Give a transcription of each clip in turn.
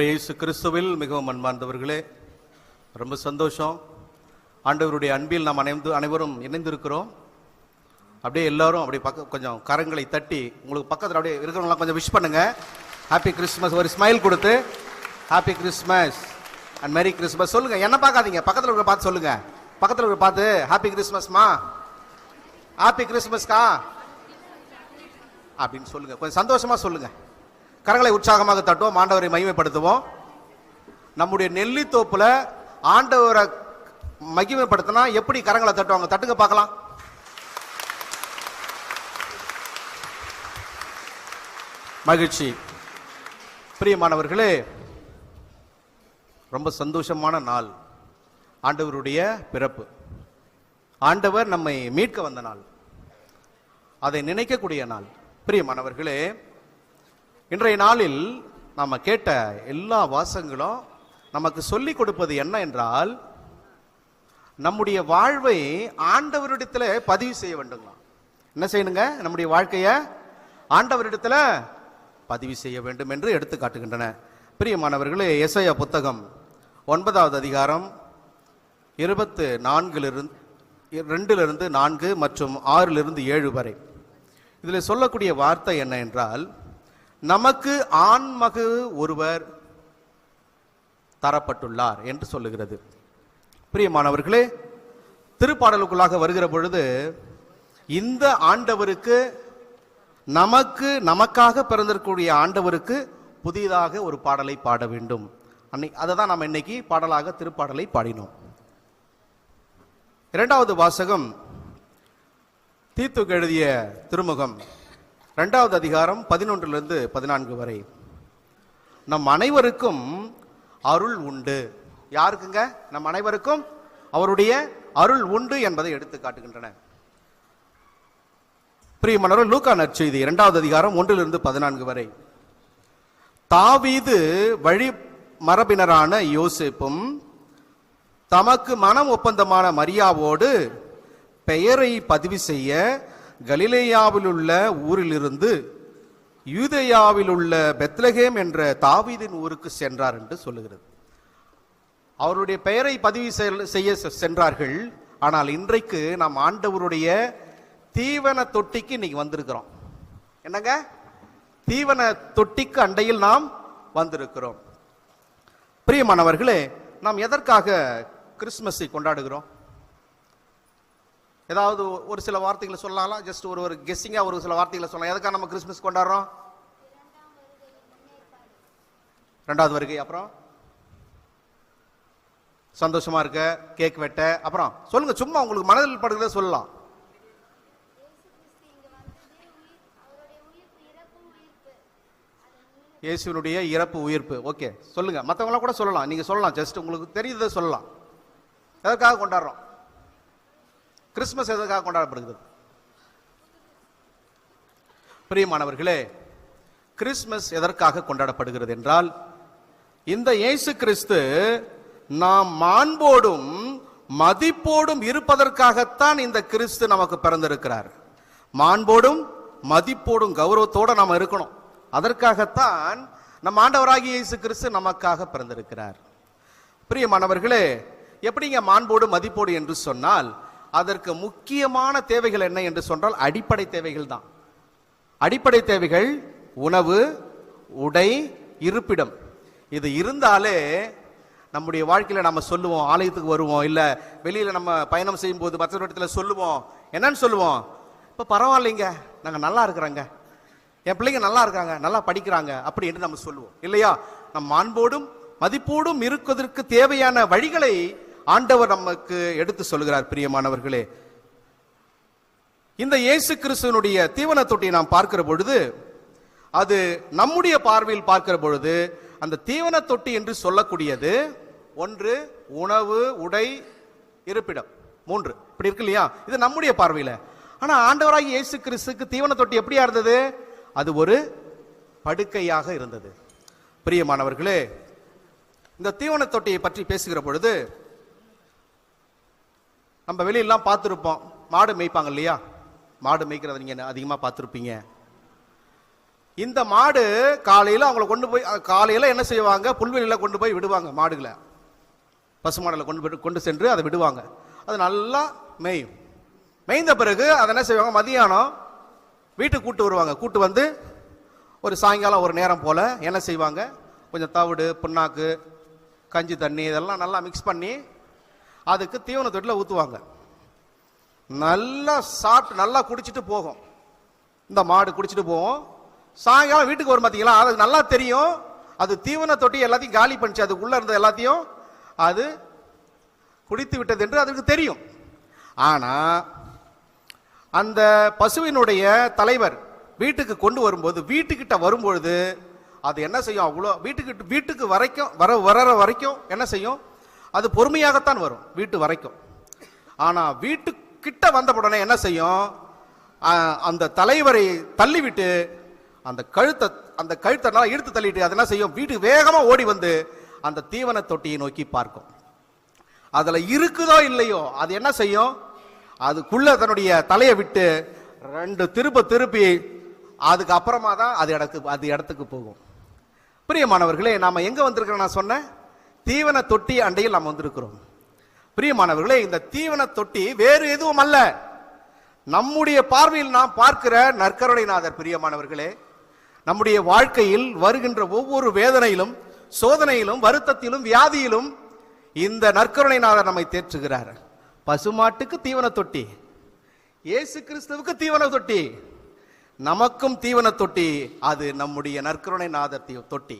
இயேசு கிறிஸ்துவில் மிகவும் அன்பார்ந்தவர்களே, ரொம்ப சந்தோஷம். ஆண்டவருடைய அன்பில் நாம் அனைவரும் இணைந்திருக்கிறோம். அப்படியே எல்லாரும் அப்படியே கொஞ்சம் கரங்களை தட்டி உங்களுக்கு பக்கத்தில் அப்படியே இருக்கிறவங்களாம் கொஞ்சம் விஷ் பண்ணுங்க. ஹாப்பி கிறிஸ்மஸ் ஒரு ஸ்மைல் கொடுத்து happy Christmas and merry Christmas சொல்லுங்க. என்ன பார்க்காதீங்க, பக்கத்தில் இருக்கிற பார்த்து சொல்லுங்க. பக்கத்தில் இருக்கிற பார்த்து ஹாப்பி கிறிஸ்மஸ்மா, ஹாப்பி கிறிஸ்மஸ்கா அப்படின்னு சொல்லுங்க. கொஞ்சம் சந்தோஷமா சொல்லுங்க. கரங்களை உற்சாகமாக தட்டுவோம், ஆண்டவரை மகிமைப்படுத்துவோம். நம்முடைய நெல்லித்தோப்புல ஆண்டவரை மகிமைப்படுத்தினா எப்படி கரங்களை தட்டுவாங்க? தட்டுங்க பார்க்கலாம். மகிழ்ச்சி. பிரியமானவர்களே, ரொம்ப சந்தோஷமான நாள். ஆண்டவருடைய பிறப்பு, ஆண்டவர் நம்மை மீட்க வந்த நாள், அதை நினைக்கக்கூடிய நாள். பிரியமானவர்களே, இன்றைய நாளில் நாம் கேட்ட எல்லா வாசகங்களும் நமக்கு சொல்லிக் கொடுப்பது என்ன என்றால், நம்முடைய வாழ்வை ஆண்டவரிடத்தில் பதிவு செய்ய வேண்டுங்களா? என்ன செய்யணுங்க? நம்முடைய வாழ்க்கையை ஆண்டவரிடத்தில் பதிவு செய்ய வேண்டும் என்று எடுத்து காட்டுகின்றன. பிரியமானவர்களே, எசையா புத்தகம் 9வது அதிகாரம் 2 4 மற்றும் 6 7 வரை இதில் சொல்லக்கூடிய வார்த்தை என்ன என்றால், நமக்கு ஆண்மகு ஒருவர் தரப்பட்டுள்ளார் என்று சொல்லுகிறது. பிரியமானவர்களே, திருப்பாடலுக்குள்ளாக வருகிற பொழுது இந்த ஆண்டவருக்கு, நமக்காக பிறந்திருக்கக்கூடிய ஆண்டவருக்கு புதிதாக ஒரு பாடலை பாட வேண்டும். அதை தான் நம்ம இன்னைக்கு பாடலாக திருப்பாடலை பாடினோம். 2வது வாசகம் தீத்துக்கு எழுதிய திருமுகம் 2வது அதிகாரம் 11 14 வரை. நம் அனைவருக்கும் அருள் உண்டு. யாருக்குங்க? நம் அனைவருக்கும் அவருடைய அருள் உண்டு என்பதை எடுத்து காட்டுகின்றன. பிரியமானவர்களே, லூக்கா நற்செய்தி 2வது அதிகாரம் 1 14 வரை. தாவீது வழி மரபினரான யோசேப்பும் தமக்கு மனம் ஒப்பந்தமான மரியாவோடு பெயரை பதிவு செய்ய கலிலேயாவில் உள்ள ஊரிலிருந்து யூதேயாவில் உள்ள பெத்லகேம் என்ற தாவீதின் ஊருக்கு சென்றார் என்று சொல்லுகிறது. அவருடைய பெயரை பதிவு செய்ய சென்றார்கள். ஆனால் இன்றைக்கு நாம் ஆண்டவருடைய தீவன தொட்டிக்கு இன்னைக்கு வந்திருக்கிறோம். என்னங்க? தீவன தொட்டிக்கு அண்டையில் நாம் வந்திருக்கிறோம். பிரியமானவர்களே, நாம் எதற்காக கிறிஸ்துமஸை கொண்டாடுகிறோம்? ஏதாவது ஒரு சில வார்த்தைகளை சொல்லலாம். ஜஸ்ட் ஒரு கெஸ்ஸிங்கா ஒரு சில வார்த்தைகளை சொல்லலாம். எதுக்காக நம்ம கிறிஸ்துமஸ் கொண்டாடுறோம்? 2வது வருகை, அப்புறம் சந்தோஷமா இருக்க, கேக் வெட்ட, அப்புறம் சொல்லுங்க, சும்மா உங்களுக்கு மனதில் படுகிறத சொல்லலாம். இயேசுனுடைய இறப்பு உயிர்ப்பு. ஓகே, சொல்லுங்க. மற்றவங்களாம் கூட சொல்லலாம், நீங்க சொல்லலாம். ஜஸ்ட் உங்களுக்கு தெரியுதை சொல்லலாம். எதற்காக கொண்டாடுறோம் கிறிஸ்துமஸ்? எதற்காக கொண்டாடப்படுகிறது? பிரியமானவர்களே, கிறிஸ்துமஸ் எதற்காக கொண்டாடப்படுகிறது என்றால், இந்த இயேசு கிறிஸ்து நாம் மாண்போடும் மதிப்போடும் இருப்பதற்காகத்தான் இந்த கிறிஸ்து நமக்கு பிறந்திருக்கிறார். மாண்போடும் மதிப்போடும் கௌரவத்தோடு நாம் இருக்கணும். அதற்காகத்தான் நம் ஆண்டவராகிய இயேசு கிறிஸ்து நமக்காக பிறந்திருக்கிறார். பிரியமானவர்களே, எப்படிங்க மாண்போடு மதிப்போடு என்று சொன்னால், அதற்கு முக்கியமான தேவைகள் என்ன என்று சொன்னால் அடிப்படை தேவைகள் தான். அடிப்படை தேவைகள் உணவு, உடை, இருப்பிடம். இது இருந்தாலே நம்முடைய வாழ்க்கையில நம்ம சொல்லுவோம், ஆலயத்துக்கு வருவோம், இல்ல வெளியில நம்ம பயணம் செய்யும் போது மற்ற இடத்துல சொல்லுவோம். என்னன்னு சொல்லுவோம்? இப்ப பரவாயில்லைங்க, நாங்க நல்லா இருக்கிறாங்க, என் பிள்ளைங்க நல்லா இருக்காங்க, நல்லா படிக்கிறாங்க, அப்படி என்று நம்ம சொல்லுவோம் இல்லையா? நம் மாண்போடும் மதிப்போடும் இருப்பதற்கு தேவையான வழிகளை ஆண்டவர் நமக்கு எடுத்து சொல்கிறார். பிரியமானவர்களே, இந்த இயேசு கிறிஸ்துவனுடைய தீவன தொட்டியை நாம் பார்க்கிற பொழுது, அது நம்முடைய பார்வையில் பார்க்கிற பொழுது, அந்த தீவன தொட்டி என்று சொல்லக்கூடியது 1 உணவு, உடை, இருப்பிடம், 3 இப்படி இருக்கு இல்லையா? இது நம்முடைய பார்வையில். ஆனா ஆண்டவராகி இயேசு கிறிஸ்துக்கு தீவன தொட்டி எப்படியா இருந்தது? அது ஒரு படுக்கையாக இருந்தது. பிரியமானவர்களே, இந்த தீவன தொட்டியை பற்றி பேசுகிற பொழுது, நம்ம வெளியெல்லாம் பார்த்துருப்போம், மாடு மேய்ப்பாங்க இல்லையா? மாடு மேய்க்கிறத நீங்க அதிகமாக பார்த்துருப்பீங்க. இந்த மாடு காலையில அவங்களை கொண்டு போய் காலையில என்ன செய்வாங்க, புல்வெளியில கொண்டு போய் விடுவாங்க. மாடுகளை பசுமாடலை கொண்டு சென்று அதை விடுவாங்க. அது நல்லா மேயும். மேய்ந்த பிறகு அதை என்ன செய்வாங்க, மதியானம் வீட்டுக்கு கூட்டு வருவாங்க. கூட்டு வந்து ஒரு சாயங்காலம் ஒரு நேரம் போல என்ன செய்வாங்க, கொஞ்சம் தவிடு, புண்ணாக்கு, கஞ்சி தண்ணி இதெல்லாம் நல்லா மிக்ஸ் பண்ணி அதுக்கு தீவன தொட்டில ஊற்றுவாங்க. நல்லா சாப்பிட்டு நல்லா குடிச்சிட்டு போகும். இந்த மாடு குடிச்சிட்டு போகும். சாயங்காலம் வீட்டுக்கு வரும். பார்த்தீங்களா, அது நல்லா தெரியும். அது தீவன தொட்டி எல்லாத்தையும் காலி பண்ணிச்சு. அதுக்குள்ள இருந்த எல்லாத்தையும் அது குடித்து விட்டது என்று அதுக்கு தெரியும். ஆனா அந்த பசுவினுடைய தலைவர் வீட்டுக்கு கொண்டு வரும்போது, வீட்டுக்கிட்ட வரும்பொழுது அது என்ன செய்யும், அவ்வளோ வீட்டுக்கு வரைக்கும் வர வரைக்கும் என்ன செய்யும், அது பொறுமையாகத்தான் வரும் வீட்டு வரைக்கும். ஆனா வீட்டுக்கிட்ட வந்த உடனே என்ன செய்யும், அந்த தலைவரை தள்ளிவிட்டு அந்த கழுத்தை இழுத்து தள்ளிட்டு அது என்ன செய்யும், வீட்டுக்கு வேகமா ஓடி வந்து அந்த தீவன தொட்டியை நோக்கி பார்க்கும். அதுல இருக்குதோ இல்லையோ அது என்ன செய்யும், அதுக்குள்ள தன்னுடைய தலையை விட்டு 2 திருப்பி அதுக்கு அப்புறமா தான் அது இடத்துக்கு போகும். பிரியமானவர்களே, நாம எங்க வந்திருக்கிறோம், நான் சொன்னேன் தீவன தொட்டி அண்டையில் நாம் வந்திருக்கிறோம். பிரியமானவர்களே, இந்த தீவன தொட்டி வேறு எதுவும் அல்ல, நம்முடைய பார்வையில் நாம் பார்க்கிற நற்கருணைநாதர். பிரியமானவர்களே, நம்முடைய வாழ்க்கையில் வருகின்ற ஒவ்வொரு வேதனையிலும், சோதனையிலும், வருத்தத்திலும், வியாதியிலும் இந்த நற்கருணைநாதர் நம்மை தேற்றுகிறார். பசுமாட்டுக்கு தீவன தொட்டி, இயேசு கிறிஸ்துவுக்கு தீவன தொட்டி, நமக்கும் தீவன தொட்டி. அது நம்முடைய நற்கருணைநாதர் தொட்டி.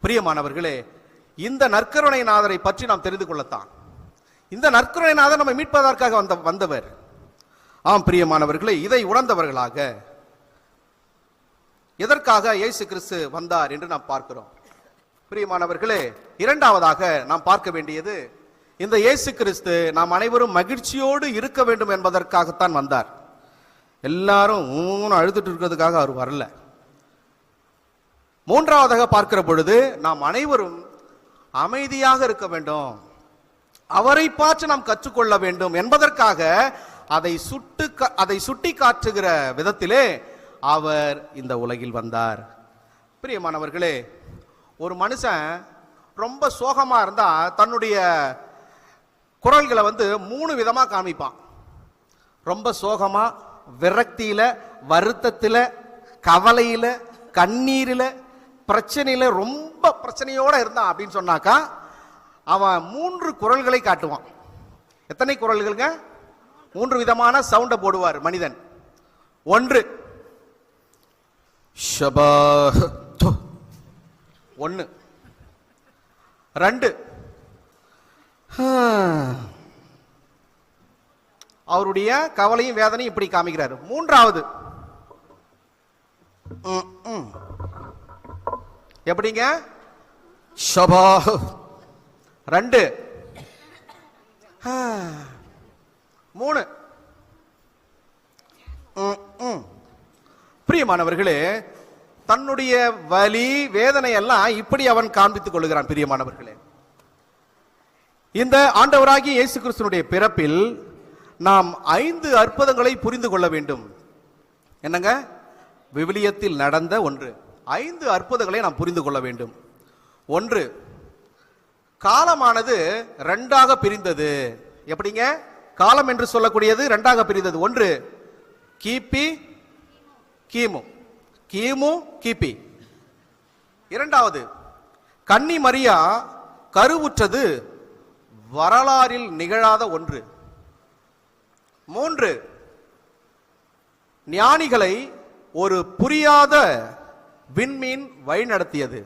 பிரியமானவர்களே, இந்த நற்கருணைநாதரை பற்றி நாம் தெரிந்து கொள்ளத்தான் இந்த நற்கருணைநாதர் நம்மை மீட்பதற்காக வந்தவர். ஆம் பிரியமானவர்களே, இதை உணர்ந்தவர்களாக எதற்காக இயேசு கிறிஸ்து வந்தார் என்று நாம் பார்க்கிறோம். பிரியமானவர்களே, இரண்டாவதாக நாம் பார்க்க வேண்டியது, இந்த இயேசு கிறிஸ்து நாம் அனைவரும் மகிழ்ச்சியோடு இருக்க வேண்டும் என்பதற்காகத்தான் வந்தார். எல்லாரும் அழுதுட்டு இருக்கிறதுக்காக அவர் வரல. மூன்றாவதாக பார்க்கிற பொழுது, நாம் அனைவரும் அமைதியாக இருக்க வேண்டும், அவரை பார்த்து நாம் கற்றுக்கொள்ள வேண்டும் என்பதற்காக அதை சுட்டி காட்டுகிற விதத்திலே அவர் இந்த உலகில் வந்தார். பிரியமானவர்களே, ஒரு மனுஷன் ரொம்ப சோகமா இருந்தா தன்னுடைய குரல்களை 3 விதமா காமிப்பான். ரொம்ப சோகமா, விரக்தியில, வருத்தத்தில, கவலையில, கண்ணீரில, பிரச்சனையில, ரொம்ப பிரச்சனையோட இருந்தான் அப்படின்னு சொன்னாக்கா அவன் 3 குரல்களை காட்டுவான். எத்தனை குரல்களுங்க? 3 விதமான சவுண்டை போடுவார் மனிதன். 1 ஷபா 1, 2 அவருடைய கவலையும் வேதனையும் இப்படி காமிக்கிறார். 3வது எப்படிங்க? ஷபா 2 3. பிரியமானவர்களே, தன்னுடைய வலி வேதனை எல்லாம் இப்படி அவன் காண்பித்துக் கொள்கிறான். பிரியமானவர்களே, இந்த ஆண்டவராகிய இயேசு கிறிஸ்துவினுடைய பிறப்பில் நாம் 5 அற்புதங்களை புரிந்து கொள்ள வேண்டும். என்னங்க? விவிலியத்தில் நடந்த 5 அற்புதங்களை நாம் புரிந்து கொள்ள வேண்டும். 1, காலமானது 2ஆக பிரிந்தது. எப்படிங்க? காலம் என்று சொல்லக்கூடியது 2ஆக பிரிந்தது. 1 கிபி, கிமு, கிமு, கிபி. 2வது, கன்னி மரியா கருவுற்றது வரலாறில் நிகழாத 1. 3, ஞானிகளை ஒரு புரியாத விண்மீன் வழிநடத்தியது.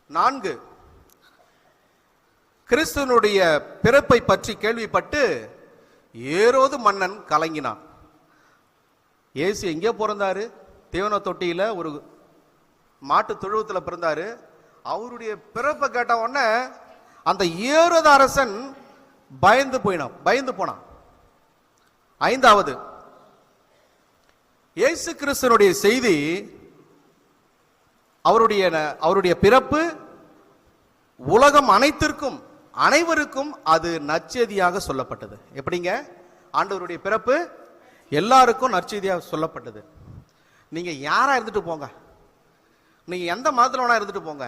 4, கிறிஸ்துவனுடைய பிறப்பை பற்றி கேள்விப்பட்டு ஏரோது மன்னன் கலங்கினான். இயேசு எங்கே பிறந்தாரு? தீவன தொட்டியில ஒரு மாட்டு தொழுவத்தில் பிறந்தாரு. அவருடைய பிறப்பை கேட்ட உடனே அந்த ஏரோது அரசன் பயந்து போனான். 5வது, இயேசு கிறிஸ்துவனுடைய செய்தி, அவருடைய பிறப்பு உலகம் அனைவருக்கும் அது நற்செய்தியாக சொல்லப்பட்டது. எப்படிங்க? ஆண்டவருடைய பிறப்பு எல்லாருக்கும் நற்செய்தியாக சொல்லப்பட்டது. நீங்க யாரா இருந்துட்டு போங்க, நீங்க எந்த மதத்துல வேணா இருந்துட்டு போங்க,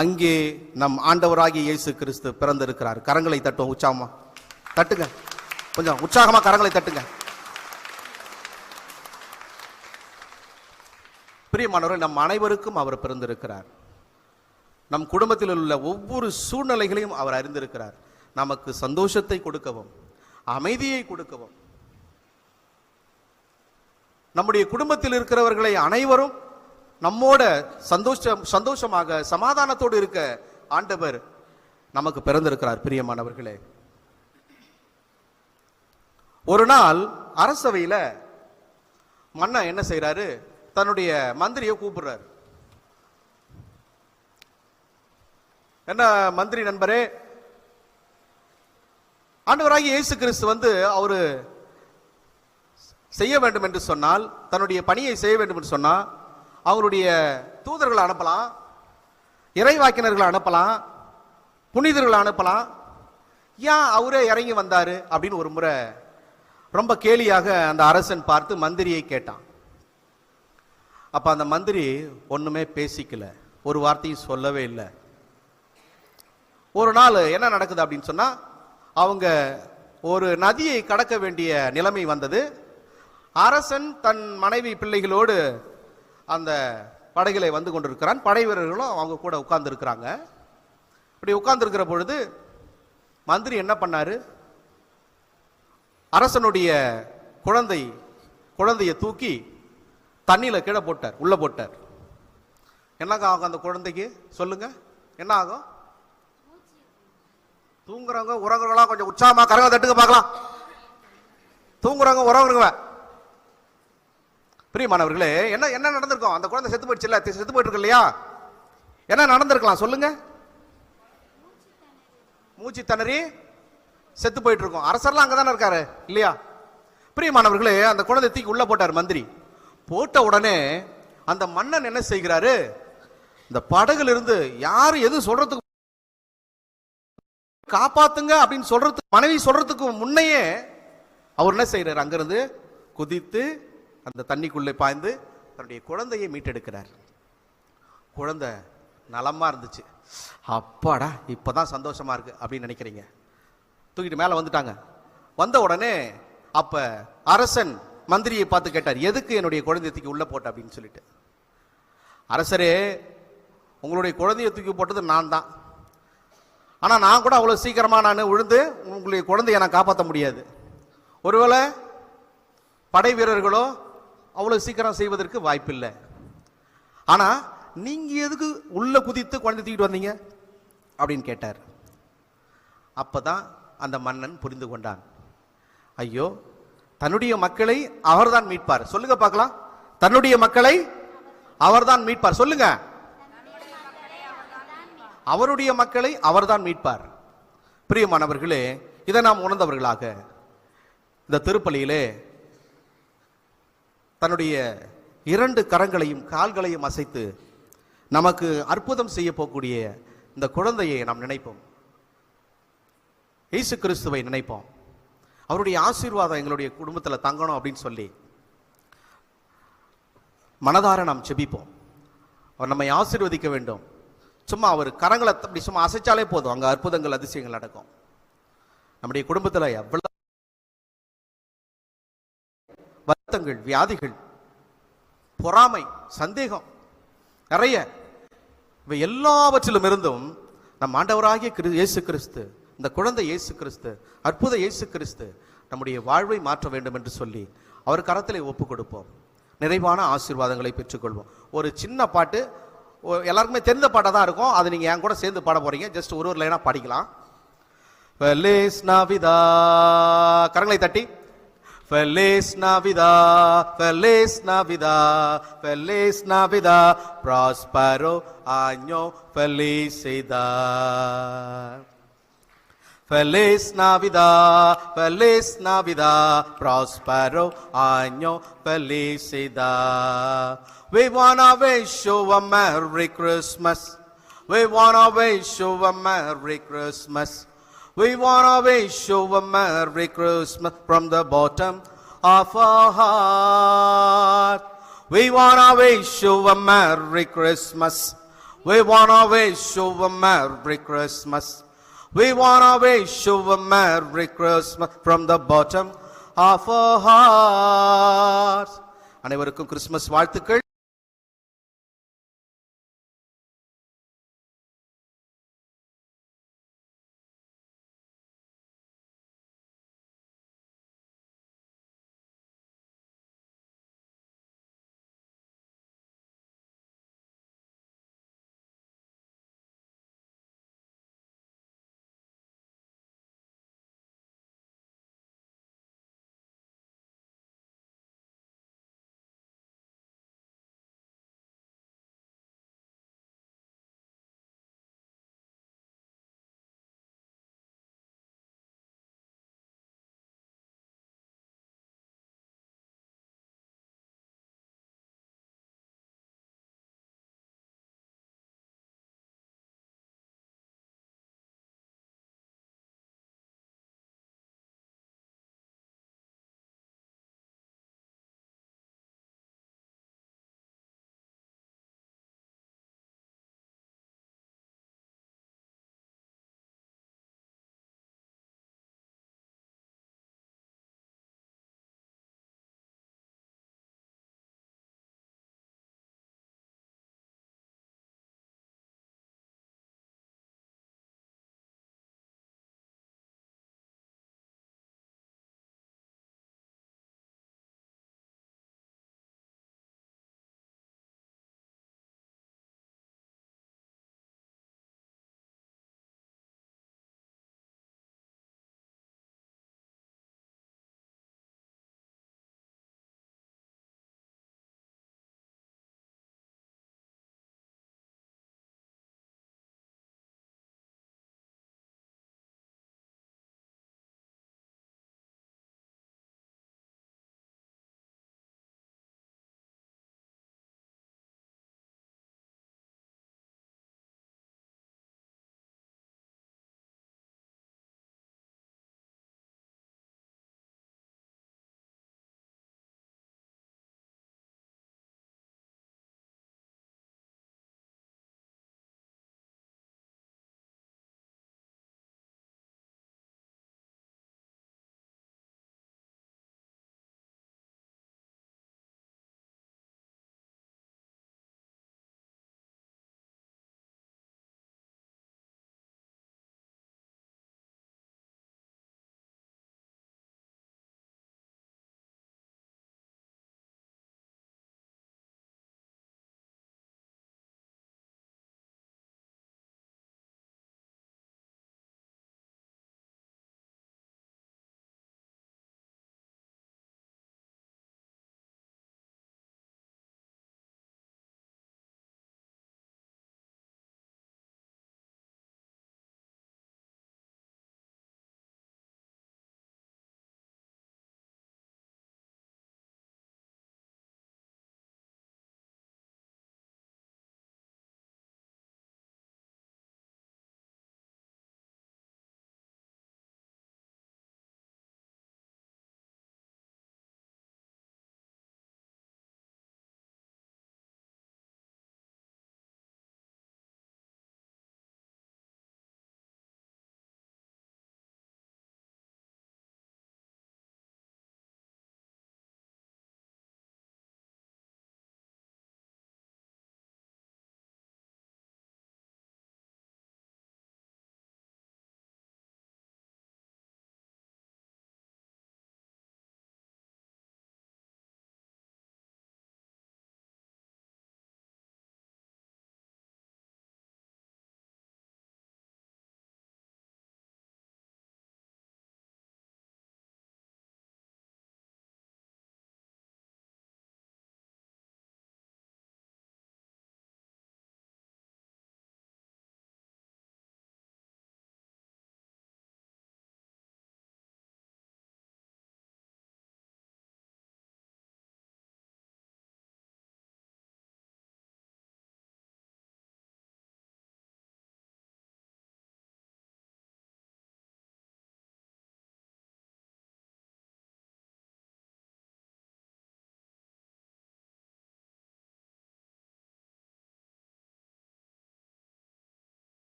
அங்கே நம் ஆண்டவராகிய இயேசு கிறிஸ்து பிறந்திருக்கிறார். கரங்களை தட்டுவோம், உற்சாகமா தட்டுங்க, கொஞ்சம் உற்சாகமா கரங்களை தட்டுங்க. பிரியமானவர்கள், நம் அனைவருக்கும் அவர் பிறந்திருக்கிறார். நம் குடும்பத்தில் உள்ள ஒவ்வொரு சூழ்நிலைகளையும் அவர் அறிந்திருக்கிறார். நமக்கு சந்தோஷத்தை கொடுக்கவும் அமைதியை கொடுக்கவும், நம்முடைய குடும்பத்தில் இருக்கிறவர்களை அனைவரும் நம்மோட சந்தோஷமாக சமாதானத்தோடு இருக்க ஆண்டவர் நமக்கு பிறந்திருக்கிறார். பிரியமானவர்களே, ஒரு நாள் அரசவையில மன்னன் என்ன செய்யறாரு, தன்னுடைய மந்திரியை கூப்பிடுறாரு. என்ன மந்திரி நண்பரே, ஆண்டவராகிய இயேசு கிறிஸ்து அவரு செய்ய வேண்டும் என்று சொன்னால், தன்னுடைய பணியை செய்ய வேண்டும் என்று சொன்னா அவருடைய தூதர்களை அனுப்பலாம், இறைவாக்கினர்களை அனுப்பலாம், புனிதர்களை அனுப்பலாம். ஏன் அவரே இறங்கி வந்தாரு அப்படின்னு ஒரு முறை ரொம்ப கேலியாக அந்த அரசன் பார்த்து மந்திரியை கேட்டான். அப்ப அந்த மந்திரி ஒண்ணுமே பேசிக்கல, ஒரு வார்த்தையும் சொல்லவே இல்லை. ஒரு நாள் என்ன நடக்குது அப்படின்னு சொன்னா, அவங்க ஒரு நதியை கடக்க வேண்டிய நிலைமை வந்தது. அரசன் தன் மனைவி பிள்ளைகளோடு அந்த படகிலே வந்து கொண்டிருக்கிறான். படை வீரர்களும் அவங்க கூட உட்கார்ந்து இருக்கிறாங்க. இப்படி உட்கார்ந்து இருக்கிற பொழுது மந்திரி என்ன பண்ணாரு, அரசனுடைய குழந்தையை தூக்கி தண்ணியில கீழே போட்டார், உள்ள போட்டார். என்னங்க ஆகும் அந்த குழந்தைக்கு சொல்லுங்க, என்ன ஆகும்? தூங்குறவங்க உறங்குறவங்களா கொஞ்சம் உற்சாகமா கரங்க தட்டுங்க பார்க்கலாம். தூங்குறவங்க உறங்குறவங்க. பிரியமானவர்களே, என்ன என்ன நடந்திருக்கும்? அந்த குழந்தை செத்து போயிடுச்சு இல்ல, செத்து போயிட்டு இருக்கு இல்லையா? என்ன நடந்திருக்கலாம் சொல்லுங்க? மூச்சு திணறி செத்து போயிட்டு இருக்கும். அரசர்லாம் அங்கதானே இருக்காரு இல்லையா? பிரியமானவர்களே, அந்த குழந்தை தூக்கி உள்ள போட்டார் மந்திரி. போட்ட உடனே அந்த மன்னன் என்ன செய்கிறாரு, இந்த படகுல இருந்து யாரு எது சொல்றதுக்கு காப்பாத்துங்க அப்படின்னு சொல்றதுக்கு, மனைவி சொல்றதுக்கு முன்னையே அவர் என்ன செய்யறாரு, அங்கிருந்து குதித்து அந்த தண்ணிக்குள்ளே பாய்ந்து தன்னுடைய குழந்தையை மீட்டெடுக்கிறார். குழந்தை நலமா இருந்துச்சு. அப்பாடா இப்பதான் சந்தோஷமா இருக்கு அப்படின்னு நினைக்கிறீங்க. தூக்கிட்டு மேல வந்துட்டாங்க. வந்த உடனே அப்ப அரசன் மந்திரியை பார்த்து கேட்டார், எதுக்கு என்னுடைய குழந்தையை தூக்கி உள்ள போட்ட அப்படின்னு சொல்லிட்டு. அரசரே, உங்களுடைய குழந்தையை தூக்கி போட்டது நான் தான். ஆனா நான் கூட அவ்வளவு சீக்கிரமா நான் விழுந்து உங்களுடைய குழந்தையை நான் காப்பாற்ற முடியாது. ஒருவேளை படை வீரர்களோ அவ்வளவு சீக்கிரம் செய்வதற்கு வாய்ப்பில்லை. ஆனா நீங்க எதுக்கு உள்ள குதித்து குழந்தை தூக்கிட்டு வந்தீங்க அப்படின்னு கேட்டார். அப்பதான் அந்த மன்னன் புரிந்து கொண்டான், ஐயோ தன்னுடைய மக்களை அவர்தான் மீட்பார். சொல்லுங்க பார்க்கலாம், தன்னுடைய மக்களை அவர்தான் மீட்பார். சொல்லுங்க, அவருடைய மக்களை அவர்தான் மீட்பார். பிரியமானவர்களே, இதை நாம் உணர்ந்தவர்களாக இந்த திருப்பலியிலே தன்னுடைய 2 கரங்களையும் கால்களையும் அசைத்து நமக்கு அற்புதம் செய்ய போகக்கூடிய இந்த குழந்தையை நாம் நினைப்போம். இயேசு கிறிஸ்துவை நினைப்போம். அவருடைய ஆசீர்வாதம் எங்களுடைய குடும்பத்தில் தங்கணும் அப்படின்னு சொல்லி மனதார நாம் செபிப்போம். அவர் நம்மை ஆசீர்வதிக்க வேண்டும். சும்மா அவர் கரங்களை அப்படி சும்மா அசைச்சாலே போதும், அங்க அற்புதங்கள் அதிசயங்கள் நடக்கும். நம்முடைய குடும்பத்தில் எவ்வளவு வருத்தங்கள், வியாதிகள், பொறாமை, சந்தேகம் நிறைய, இவை எல்லாவற்றிலும் இருந்தும் நம் ஆண்டவராகிய இயேசு கிறிஸ்து, இந்த குழந்தை இயேசு கிறிஸ்து, அற்புத இயேசு கிறிஸ்து நம்முடைய வாழ்வை மாற்ற வேண்டும் என்று சொல்லி அவர் கரத்திலே ஒப்பு கொடுப்போம். நிறைவான ஆசீர்வாதங்களை பெற்றுக்கொள்வோம். ஒரு சின்ன பாட்டு, எல்லாருக்குமே தெரிந்த பாட்டாக தான் இருக்கும். அது நீங்க என் கூட சேர்ந்து பாட போறீங்க. ஜஸ்ட் ஒரு லைனா பாடிக்கலாம். Feliz Navidad, கரங்களை தட்டி. Feliz Navidad, Feliz Navidad, Feliz Navidad, próspero año, felicidad. Feliz Navidad, Feliz Navidad, próspero año, felicidad. We wanna wish you a Merry Christmas. We wanna wish you a Merry Christmas. We wanna wish you a Merry Christmas from the bottom of our heart. We wanna wish you a Merry Christmas. We wanna wish you a Merry Christmas. We wanna wish you a Merry Christmas from the bottom of our hearts. அனைவருக்கும் Christmas வாழ்த்துக்கள்.